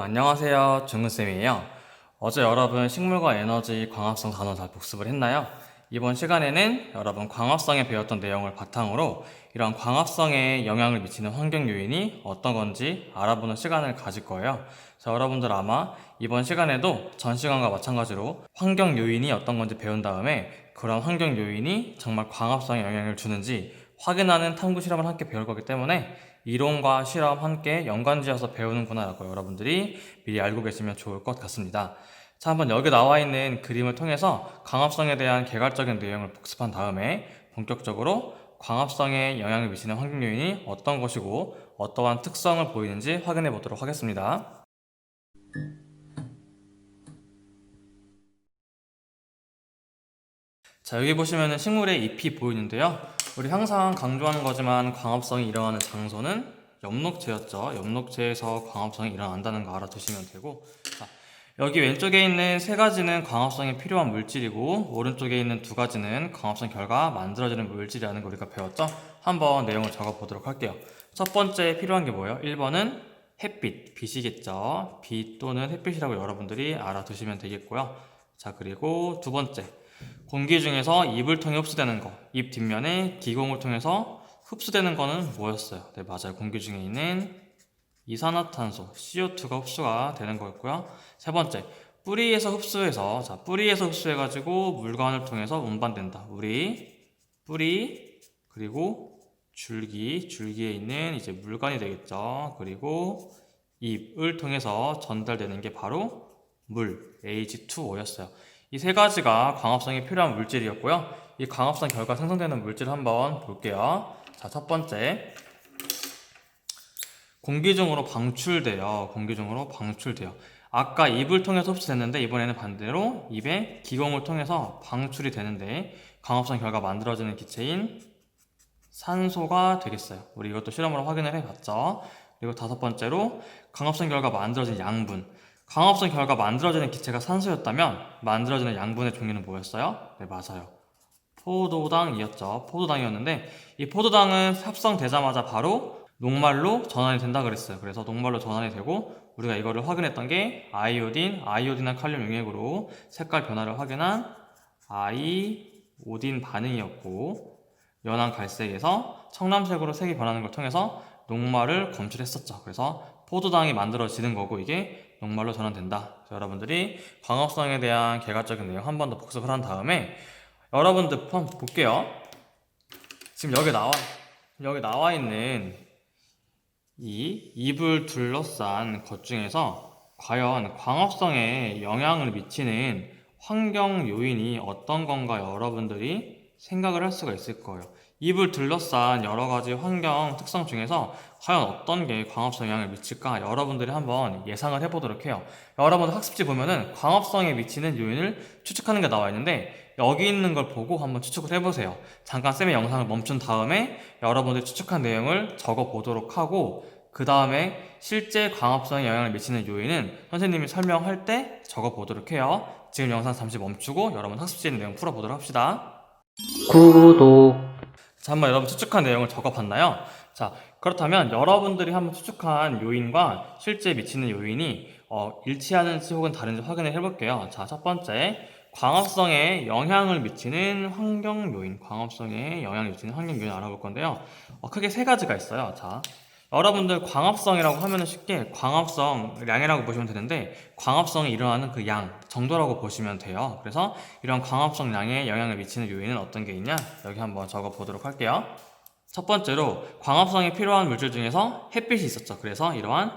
안녕하세요. 중근쌤이에요. 어제 여러분 식물과 에너지, 광합성 단어 잘 복습을 했나요? 이번 시간에는 여러분 광합성에 배웠던 내용을 바탕으로 이런 광합성에 영향을 미치는 환경 요인이 어떤 건지 알아보는 시간을 가질 거예요. 자, 여러분들 아마 이번 시간에도 전 시간과 마찬가지로 환경 요인이 어떤 건지 배운 다음에 그런 환경 요인이 정말 광합성에 영향을 주는지 확인하는 탐구 실험을 함께 배울 거기 때문에 이론과 실험 함께 연관지어서 배우는구나 라고 여러분들이 미리 알고 계시면 좋을 것 같습니다. 자, 한번 여기 나와 있는 그림을 통해서 광합성에 대한 개괄적인 내용을 복습한 다음에 본격적으로 광합성에 영향을 미치는 환경 요인이 어떤 것이고 어떠한 특성을 보이는지 확인해 보도록 하겠습니다. 자, 여기 보시면 식물의 잎이 보이는데요. 우리 항상 강조하는 거지만 광합성이 일어나는 장소는 엽록체였죠. 엽록체에서 광합성이 일어난다는 거 알아두시면 되고, 자, 여기 왼쪽에 있는 세 가지는 광합성에 필요한 물질이고 오른쪽에 있는 두 가지는 광합성 결과 만들어지는 물질이라는 걸 우리가 배웠죠. 한번 내용을 적어 보도록 할게요. 첫 번째 필요한 게 뭐예요? 1번은 햇빛, 빛이겠죠. 빛 또는 햇빛이라고 여러분들이 알아두시면 되겠고요. 자, 그리고 두 번째, 공기 중에서 잎을 통해 흡수되는 거, 잎 뒷면에 기공을 통해서 흡수되는 거는 뭐였어요? 네, 맞아요. 공기 중에 있는 이산화탄소, CO2가 흡수가 되는 거였고요. 세 번째, 뿌리에서 흡수해서, 자, 뿌리에서 흡수해가지고 물관을 통해서 운반된다. 뿌리, 그리고 줄기에 있는 이제 물관이 되겠죠. 그리고 잎을 통해서 전달되는 게 바로 물, H2O였어요. 이 세 가지가 광합성에 필요한 물질이었고요. 이 광합성 결과 생성되는 물질 한번 볼게요. 자, 첫 번째, 공기 중으로 방출돼요. 아까 입을 통해서 흡수됐는데 이번에는 반대로 입의 기공을 통해서 방출이 되는데 광합성 결과 만들어지는 기체인 산소가 되겠어요. 우리 이것도 실험으로 확인을 해봤죠. 그리고 다섯 번째로 광합성 결과 만들어진 양분. 광합성 결과 만들어지는 기체가 산소였다면 만들어지는 양분의 종류는 뭐였어요? 네, 맞아요. 포도당이었는데 이 포도당은 합성되자마자 바로 녹말로 전환이 된다 그랬어요. 그래서 녹말로 전환이 되고 우리가 이거를 확인했던 게 아이오딘과 칼륨 용액으로 색깔 변화를 확인한 아이오딘 반응이었고, 연한 갈색에서 청람색으로 색이 변하는 걸 통해서 녹말을 검출했었죠. 그래서 포도당이 만들어지는 거고 이게 녹말로 전환된다. 여러분들이 광합성에 대한 개괄적인 내용 한 번 더 복습을 한 다음에 여러분들 한번 볼게요. 지금 여기 나와 있는 이 잎을 둘러싼 것 중에서 과연 광합성에 영향을 미치는 환경 요인이 어떤 건가 여러분들이 생각을 할 수가 있을 거예요. 잎을 둘러싼 여러 가지 환경 특성 중에서 과연 어떤 게 광합성 영향을 미칠까 여러분들이 한번 예상을 해보도록 해요. 여러분 학습지 보면은 광합성에 미치는 요인을 추측하는 게 나와 있는데 여기 있는 걸 보고 한번 추측을 해보세요. 잠깐 쌤의 영상을 멈춘 다음에 여러분들이 추측한 내용을 적어 보도록 하고 그 다음에 실제 광합성에 영향을 미치는 요인은 선생님이 설명할 때 적어 보도록 해요. 지금 영상 잠시 멈추고 여러분 학습지에 있는 내용 풀어보도록 합시다. 구독. 자, 한번 여러분 추측한 내용을 적어봤나요? 자, 그렇다면 여러분들이 한번 추측한 요인과 실제 미치는 요인이 일치하는지 혹은 다른지 확인을 해볼게요. 자, 첫 번째, 광합성에 영향을 미치는 환경 요인, 광합성에 영향을 미치는 환경 요인 알아볼 건데요. 크게 세 가지가 있어요. 자, 여러분들 광합성이라고 하면 쉽게 광합성량이라고 보시면 되는데 광합성이 일어나는 그 양 정도라고 보시면 돼요. 그래서 이런 광합성량에 영향을 미치는 요인은 어떤 게 있냐? 여기 한번 적어 보도록 할게요. 첫 번째로 광합성이 필요한 물질 중에서 햇빛이 있었죠. 그래서 이러한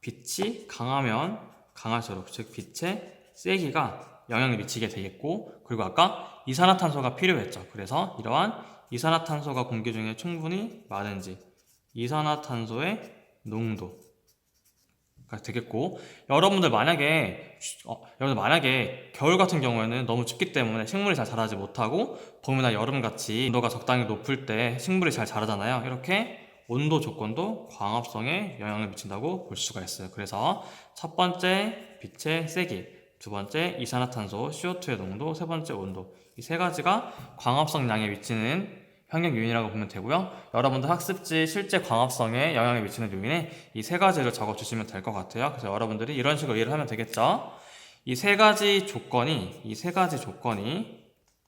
빛이 강하면 강할수록 즉 빛의 세기가 영향을 미치게 되겠고, 그리고 아까 이산화탄소가 필요했죠. 그래서 이러한 이산화탄소가 공기 중에 충분히 많은지 이산화탄소의 농도가 되겠고, 여러분들 만약에 겨울 같은 경우에는 너무 춥기 때문에 식물이 잘 자라지 못하고 봄이나 여름같이 온도가 적당히 높을 때 식물이 잘 자라잖아요. 이렇게 온도 조건도 광합성에 영향을 미친다고 볼 수가 있어요. 그래서 첫 번째 빛의 세기, 두 번째 이산화탄소 CO2의 농도, 세 번째 온도, 이 세 가지가 광합성량에 미치는 환경 요인이라고 보면 되고요. 여러분들 학습지 실제 광합성에 영향을 미치는 요인에 이 세 가지를 적어주시면 될 것 같아요. 그래서 여러분들이 이런 식으로 이해를 하면 되겠죠. 이 세 가지 조건이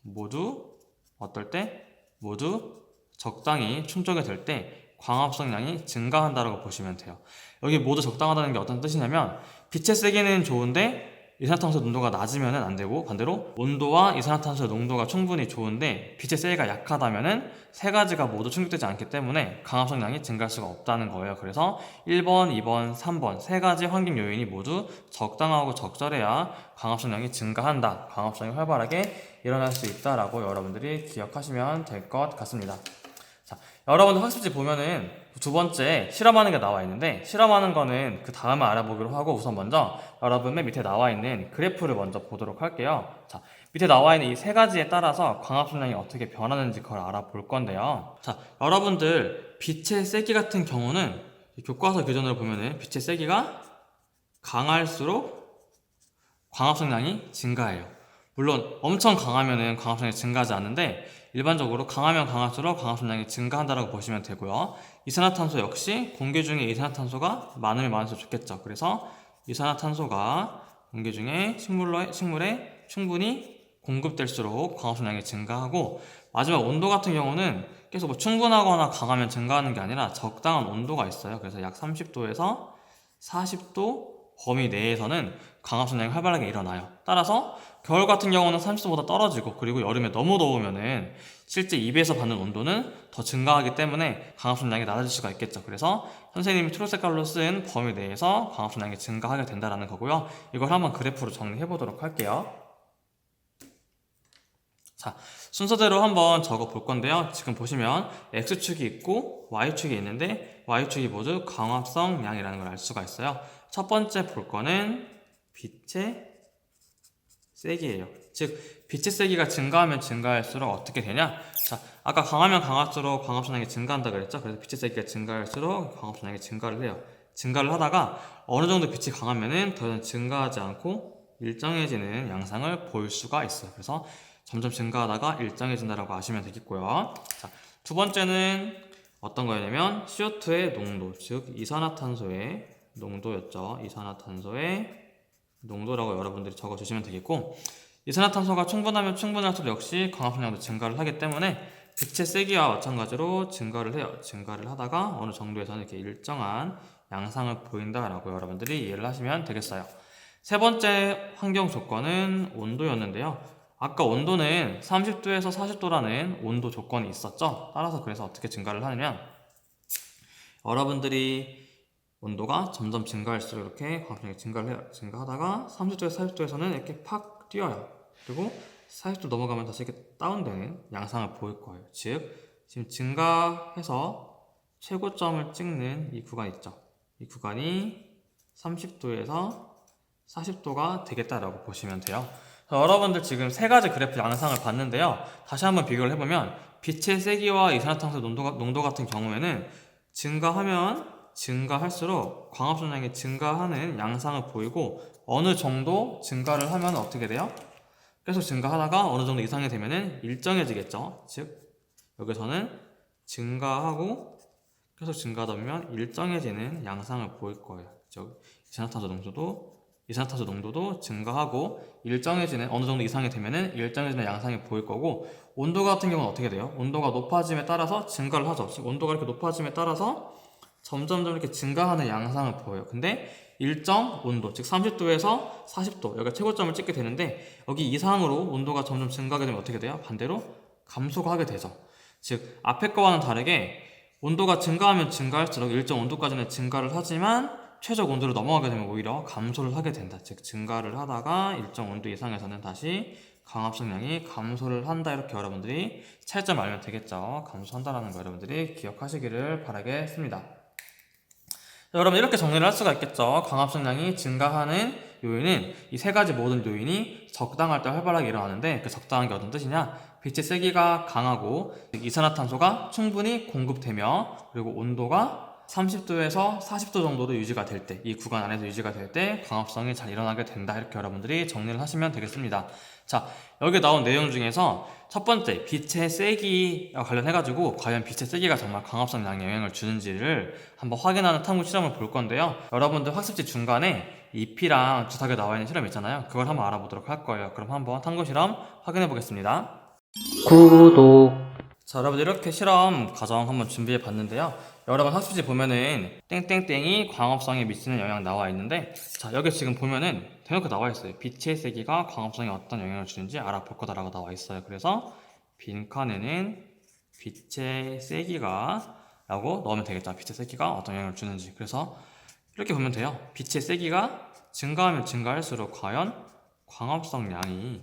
모두 어떨 때? 모두 적당히 충족이 될 때 광합성량이 증가한다고 보시면 돼요. 여기 모두 적당하다는 게 어떤 뜻이냐면 빛의 세기는 좋은데 이산화탄소 농도가 낮으면 안 되고, 반대로 온도와 이산화탄소의 농도가 충분히 좋은데 빛의 세기가 약하다면은 세 가지가 모두 충족되지 않기 때문에 광합성량이 증가할 수가 없다는 거예요. 그래서 1번, 2번, 3번 세 가지 환경 요인이 모두 적당하고 적절해야 광합성량이 증가한다, 광합성이 활발하게 일어날 수 있다라고 여러분들이 기억하시면 될 것 같습니다. 자, 여러분들 학습지 보면은 두 번째 실험하는 게 나와 있는데, 실험하는 거는 그 다음에 알아보기로 하고 우선 먼저 여러분 맨 밑에 나와 있는 그래프를 먼저 보도록 할게요. 자, 밑에 나와 있는 이 세 가지에 따라서 광합성량이 어떻게 변하는지 그걸 알아볼 건데요. 자, 여러분들 빛의 세기 같은 경우는 교과서 규정으로 보면은 빛의 세기가 강할수록 광합성량이 증가해요. 물론 엄청 강하면은 광합성량이 증가하지 않는데 일반적으로 강하면 강할수록 광합성량이 증가한다고 보시면 되고요. 이산화탄소 역시 공기 중에 이산화탄소가 많으면 많을수록 좋겠죠. 그래서 이산화탄소가 공기 중에 식물에 충분히 공급될수록 광합성량이 증가하고, 마지막 온도 같은 경우는 계속 뭐 충분하거나 강하면 증가하는 게 아니라 적당한 온도가 있어요. 그래서 약 30도에서 40도 범위 내에서는 광합성량이 활발하게 일어나요. 따라서 겨울 같은 경우는 30도보다 떨어지고, 그리고 여름에 너무 더우면은 실제 입에서 받는 온도는 더 증가하기 때문에 광합성량이 낮아질 수가 있겠죠. 그래서 선생님이 초록 색깔로 쓴 범위 내에서 광합성량이 증가하게 된다는 거고요. 이걸 한번 그래프로 정리해 보도록 할게요. 자, 순서대로 한번 적어 볼 건데요. 지금 보시면 X축이 있고 Y축이 있는데 Y축이 모두 광합성량이라는 걸 알 수가 있어요. 첫 번째 볼 거는 빛의 세기예요. 즉 빛의 세기가 증가하면 증가할수록 어떻게 되냐? 자, 아까 강하면 강할수록 광합성량이 증가한다 그랬죠? 그래서 빛의 세기가 증가할수록 광합성량이 증가를 해요. 증가를 하다가 어느 정도 빛이 강하면은 더 이상 증가하지 않고 일정해지는 양상을 볼 수가 있어요. 그래서 점점 증가하다가 일정해진다라고 아시면 되겠고요. 자, 두 번째는 어떤 거냐면 CO2의 농도, 즉 이산화탄소의 농도였죠. 이산화탄소의 농도라고 여러분들이 적어주시면 되겠고, 이산화탄소가 충분하면 충분할수록 역시 광합성량도 증가를 하기 때문에 빛의 세기와 마찬가지로 증가를 해요. 증가를 하다가 어느 정도에서는 이렇게 일정한 양상을 보인다라고 여러분들이 이해를 하시면 되겠어요. 세 번째 환경 조건은 온도였는데요. 아까 온도는 30도에서 40도라는 온도 조건이 있었죠. 따라서 그래서 어떻게 증가를 하냐면 여러분들이 온도가 점점 증가할수록 이렇게 광합성량이 증가를 해요. 증가하다가 30도에서 40도에서는 이렇게 팍 뛰어요. 그리고 40도 넘어가면 다시 이렇게 다운되는 양상을 보일 거예요. 즉 지금 증가해서 최고점을 찍는 이 구간 있죠. 이 구간이 30도에서 40도가 되겠다라고 보시면 돼요. 여러분들 지금 세 가지 그래프 양상을 봤는데요. 다시 한번 비교를 해보면 빛의 세기와 이산화탄소 농도 같은 경우에는 증가하면 증가할수록 광합성량이 증가하는 양상을 보이고, 어느 정도 증가를 하면 어떻게 돼요? 계속 증가하다가 어느 정도 이상이 되면은 일정해지겠죠. 즉 여기서는 증가하고 계속 증가하다 보면 일정해지는 양상을 보일 거예요. 즉 이산화탄소 농도도 증가하고 일정해지는 어느 정도 이상이 되면은 일정해지는 양상이 보일 거고, 온도 같은 경우는 어떻게 돼요? 온도가 높아짐에 따라서 증가를 하죠. 즉 온도가 이렇게 높아짐에 따라서 점점 이렇게 증가하는 양상을 보여요. 근데 일정 온도, 즉 30도에서 40도, 여기가 최고점을 찍게 되는데 여기 이상으로 온도가 점점 증가하게 되면 어떻게 돼요? 반대로 감소가 하게 되죠. 즉 앞에 거와는 다르게 온도가 증가하면 증가할수록 일정 온도까지는 증가를 하지만 최적 온도를 넘어가게 되면 오히려 감소를 하게 된다. 즉 증가를 하다가 일정 온도 이상에서는 다시 광합성량이 감소를 한다. 이렇게 여러분들이 차이점 알면 되겠죠. 감소한다라는 거 여러분들이 기억하시기를 바라겠습니다. 여러분 이렇게 정리를 할 수가 있겠죠. 광합성량이 증가하는 요인은 이 세 가지 모든 요인이 적당할 때 활발하게 일어나는데, 그 적당한 게 어떤 뜻이냐? 빛의 세기가 강하고 이산화탄소가 충분히 공급되며, 그리고 온도가 30도에서 40도 정도로 유지가 될 때, 이 구간 안에서 유지가 될 때 광합성이 잘 일어나게 된다. 이렇게 여러분들이 정리를 하시면 되겠습니다. 자, 여기 나온 내용 중에서 첫 번째, 빛의 세기와 관련해가지고 과연 빛의 세기가 정말 광합성 양에 영향을 주는지를 한번 확인하는 탐구 실험을 볼 건데요. 여러분들 학습지 중간에 잎이랑 주사기에 나와 있는 실험 있잖아요. 그걸 한번 알아보도록 할 거예요. 그럼 한번 탐구 실험 확인해 보겠습니다. 구독. 자, 여러분 이렇게 실험 과정 한번 준비해 봤는데요. 여러분 학습지 보면은 땡땡땡이 광합성에 미치는 영향 나와 있는데, 자, 여기 지금 보면은 대놓고 나와 있어요. 빛의 세기가 광합성에 어떤 영향을 주는지 알아볼 거다라고 나와 있어요. 그래서 빈칸에는 빛의 세기가 라고 넣으면 되겠죠. 빛의 세기가 어떤 영향을 주는지. 그래서 이렇게 보면 돼요. 빛의 세기가 증가하면 증가할수록 과연 광합성 양이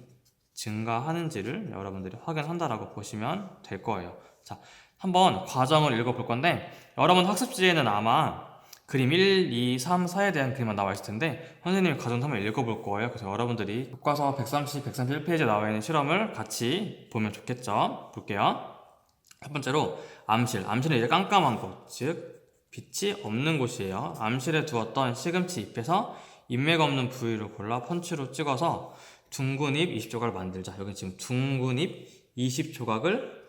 증가하는지를 여러분들이 확인한다라고 보시면 될 거예요. 자, 한번 과정을 읽어볼 건데, 여러분 학습지에는 아마 그림 1, 2, 3, 4에 대한 그림만 나와 있을 텐데 선생님이 과정 한번 읽어볼 거예요. 그래서 여러분들이 교과서 130, 131페이지에 나와 있는 실험을 같이 보면 좋겠죠. 볼게요. 첫 번째로 암실. 암실은 이제 깜깜한 곳, 즉 빛이 없는 곳이에요. 암실에 두었던 시금치 잎에서 인맥 없는 부위를 골라 펀치로 찍어서 둥근 잎 20조각을 만들자. 여기 지금 둥근 잎 20조각을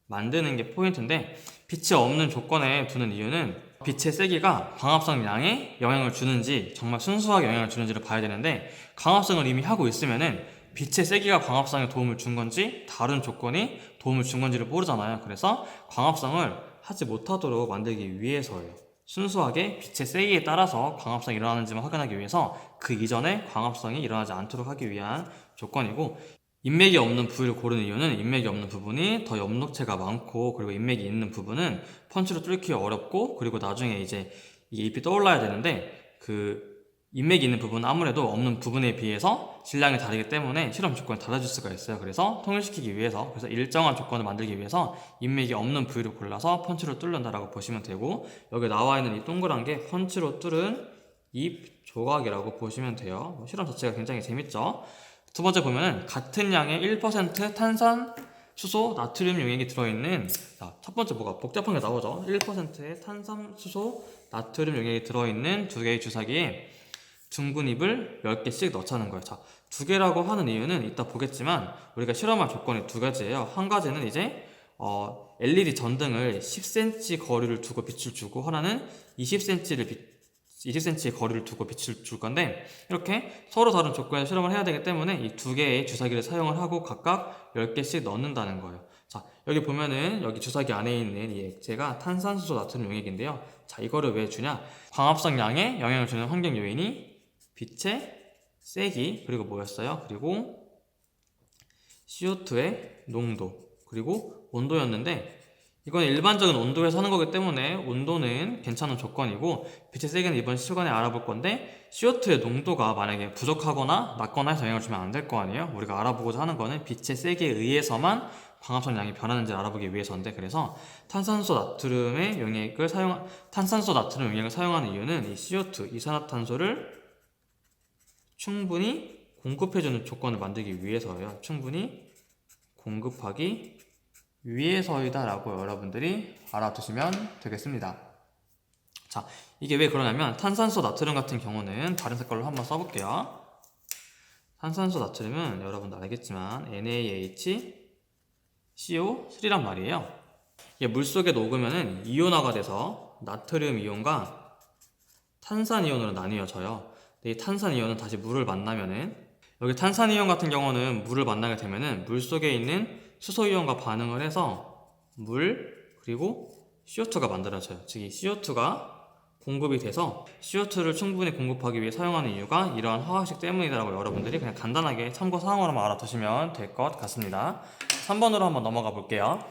만드는 게 포인트인데, 빛이 없는 조건에 두는 이유는 빛의 세기가 광합성 양에 영향을 주는지 정말 순수하게 영향을 주는지를 봐야 되는데, 광합성을 이미 하고 있으면은 빛의 세기가 광합성에 도움을 준 건지 다른 조건이 도움을 준 건지를 모르잖아요. 그래서 광합성을 하지 못하도록 만들기 위해서예요. 순수하게 빛의 세기에 따라서 광합성이 일어나는지만 확인하기 위해서 그 이전에 광합성이 일어나지 않도록 하기 위한 조건이고, 인맥이 없는 부위를 고르는 이유는 인맥이 없는 부분이 더 엽록체가 많고, 그리고 인맥이 있는 부분은 펀치로 뚫기 어렵고, 그리고 나중에 이제 이게 잎이 떠올라야 되는데 그 인맥이 있는 부분은 아무래도 없는 부분에 비해서 질량이 다르기 때문에 실험 조건이 달라질 수가 있어요. 그래서 통일시키기 위해서, 그래서 일정한 조건을 만들기 위해서 인맥이 없는 부위를 골라서 펀치로 뚫는다라고 보시면 되고, 여기 나와 있는 이 동그란 게 펀치로 뚫은 잎 조각이라고 보시면 돼요. 실험 자체가 굉장히 재밌죠. 두 번째 보면은 같은 양의 1% 탄산, 수소, 나트륨 용액이 들어있는, 자, 첫 번째 뭐가 복잡한 게 나오죠. 1%의 탄산, 수소, 나트륨 용액이 들어있는 두 개의 주사기에 둥근 잎을 10개씩 넣자는 거예요. 자, 두 개라고 하는 이유는 이따 보겠지만 우리가 실험할 조건이 두 가지예요. 한 가지는 이제 LED 전등을 10cm 거리를 두고 빛을 주고, 하나는 20cm의 거리를 두고 빛을 줄 건데, 이렇게 서로 다른 조건에 실험을 해야 되기 때문에 이 두 개의 주사기를 사용을 하고 각각 10개씩 넣는다는 거예요. 자, 여기 보면은 여기 주사기 안에 있는 이 액체가 탄산수소 나트륨 용액인데요. 자, 이거를 왜 주냐? 광합성 양에 영향을 주는 환경 요인이 빛의 세기, 그리고 뭐였어요? 그리고 CO2의 농도, 그리고 온도였는데, 이건 일반적인 온도에서 하는 거기 때문에 온도는 괜찮은 조건이고, 빛의 세기는 이번 시간에 알아볼 건데, CO2의 농도가 만약에 부족하거나 낮거나 해서 영향을 주면 안 될 거 아니에요? 우리가 알아보고자 하는 거는 빛의 세기에 의해서만 광합성 양이 변하는지 알아보기 위해서인데, 그래서 탄산소 나트륨 용액을 사용하는 이유는 이 CO2, 이산화탄소를 충분히 공급해주는 조건을 만들기 위해서예요. 충분히 공급하기 위해서이다 라고 여러분들이 알아두시면 되겠습니다. 자, 이게 왜 그러냐면 탄산소 나트륨 같은 경우는 다른 색깔로 한번 써볼게요. 탄산소 나트륨은 여러분도 알겠지만 NaHCO3란 말이에요. 이게 물속에 녹으면은 이온화가 돼서 나트륨 이온과 탄산 이온으로 나뉘어져요. 근데 이 탄산 이온은 다시 물을 만나면은, 여기 탄산 이온 같은 경우는 물을 만나게 되면은 물 속에 있는 수소 이온과 반응을 해서 물, 그리고 CO2가 만들어져요. 즉 이 CO2가 공급이 돼서 CO2를 충분히 공급하기 위해 사용하는 이유가 이러한 화학식 때문이라고 여러분들이 그냥 간단하게 참고 사항으로만 알아두시면 될 것 같습니다. 3번으로 한번 넘어가 볼게요.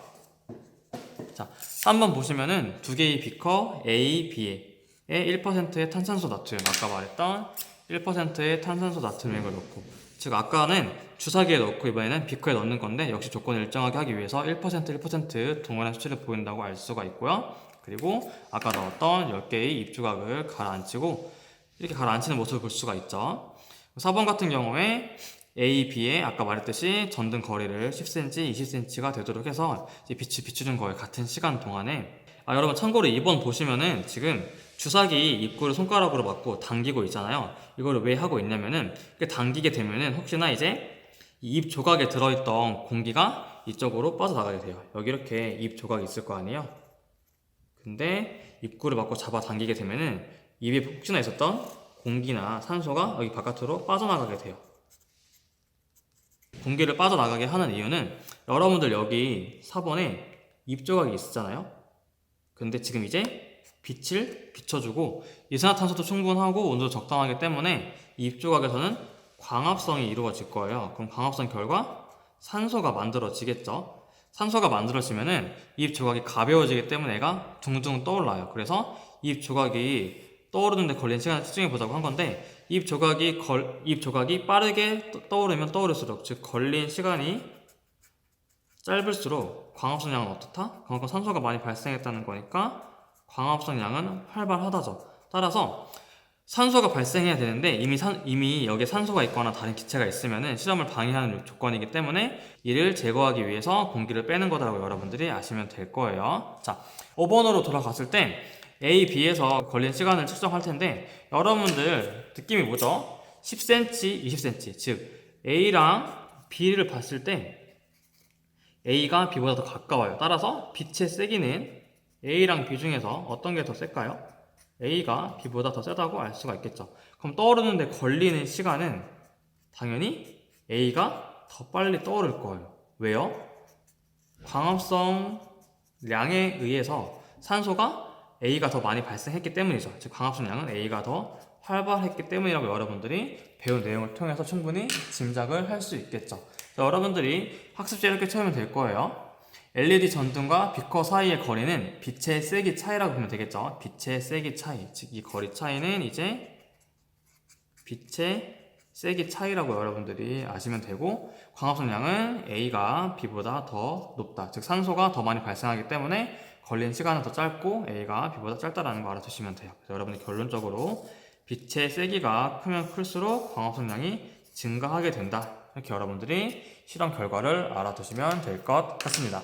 자, 3번 보시면은 두 개의 비커 A, B에 1%의 탄산소 나트륨, 아까 말했던 1%의 탄산소 나트륨액을 넣고, 즉 아까는 주사기에 넣고 이번에는 비커에 넣는 건데, 역시 조건을 일정하게 하기 위해서 1% 동일한 수치를 보인다고 알 수가 있고요. 그리고 아까 넣었던 10개의 입조각을 가라앉히고, 이렇게 가라앉히는 모습을 볼 수가 있죠. 4번 같은 경우에 A, B에 아까 말했듯이 전등 거리를 10cm, 20cm가 되도록 해서 빛을 비추는 거에 같은 시간 동안에 여러분 참고로 2번 보시면은 지금 주사기 입구를 손가락으로 막고 당기고 있잖아요. 이거를 왜 하고 있냐면은 당기게 되면은 혹시나 이제 이 입 조각에 들어있던 공기가 이쪽으로 빠져나가게 돼요. 여기 이렇게 입 조각이 있을 거 아니에요. 근데 입구를 막고 잡아 당기게 되면은 입에 혹시나 있었던 공기나 산소가 여기 바깥으로 빠져나가게 돼요. 공기를 빠져나가게 하는 이유는 여러분들 여기 4번에 입 조각이 있었잖아요. 근데 지금 이제 빛을 비춰주고 이산화탄소도 충분하고 온도도 적당하기 때문에 입 조각에서는 광합성이 이루어질 거예요. 그럼 광합성 결과 산소가 만들어지겠죠. 산소가 만들어지면은 입 조각이 가벼워지기 때문에 얘가 둥둥 떠올라요. 그래서 입 조각이 떠오르는데 걸린 시간을 측정해 보자고 한 건데 입 조각이 빠르게 떠오르면 떠오를수록, 즉 걸린 시간이 짧을수록 광합성 양은 어떻다? 그만큼 산소가 많이 발생했다는 거니까 광합성 양은 활발하다죠. 따라서 산소가 발생해야 되는데 이미 여기에 산소가 있거나 다른 기체가 있으면은 실험을 방해하는 조건이기 때문에 이를 제거하기 위해서 공기를 빼는 거다라고 여러분들이 아시면 될 거예요. 자, 5번으로 돌아갔을 때 A, B에서 걸린 시간을 측정할 텐데 여러분들 느낌이 뭐죠? 10cm, 20cm, 즉 A랑 B를 봤을 때 A가 B보다 더 가까워요. 따라서 빛의 세기는 A랑 B 중에서 어떤 게 더 셀까요? A가 B보다 더 세다고 알 수가 있겠죠. 그럼 떠오르는데 걸리는 시간은 당연히 A가 더 빨리 떠오를 거예요. 왜요? 광합성 량에 의해서 산소가 A가 더 많이 발생했기 때문이죠. 즉 광합성 량은 A가 더 활발했기 때문이라고 여러분들이 배운 내용을 통해서 충분히 짐작을 할 수 있겠죠. 자, 여러분들이 학습지에 이렇게 채우면 될 거예요. LED 전등과 비커 사이의 거리는 빛의 세기 차이라고 보면 되겠죠. 빛의 세기 차이, 즉 이 거리 차이는 이제 빛의 세기 차이라고 여러분들이 아시면 되고, 광합성량은 A가 B보다 더 높다, 즉 산소가 더 많이 발생하기 때문에 걸린 시간은 더 짧고 A가 B보다 짧다라는 거 알아두시면 돼요. 그래서 여러분이 결론적으로 빛의 세기가 크면 클수록 광합성량이 증가하게 된다, 이렇게 여러분들이 실험 결과를 알아두시면 될 것 같습니다.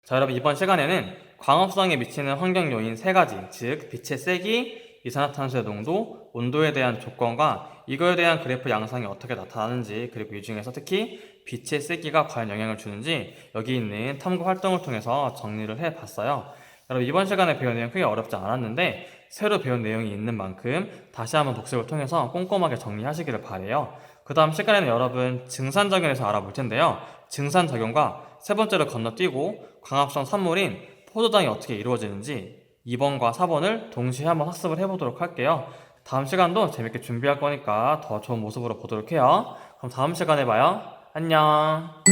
자, 여러분 이번 시간에는 광합성에 미치는 환경 요인 3가지, 즉 빛의 세기, 이산화탄소의 농도, 온도에 대한 조건과 이거에 대한 그래프 양상이 어떻게 나타나는지, 그리고 이 중에서 특히 빛의 세기가 과연 영향을 주는지 여기 있는 탐구 활동을 통해서 정리를 해봤어요. 여러분 이번 시간에 배운 내용 크게 어렵지 않았는데 새로 배운 내용이 있는 만큼 다시 한번 복습을 통해서 꼼꼼하게 정리하시기를 바래요. 그 다음 시간에는 여러분 증산작용에서 알아볼 텐데요. 증산작용과 세 번째로 건너뛰고 광합성 산물인 포도당이 어떻게 이루어지는지 2번과 4번을 동시에 한번 학습을 해보도록 할게요. 다음 시간도 재밌게 준비할 거니까 더 좋은 모습으로 보도록 해요. 그럼 다음 시간에 봐요. 안녕.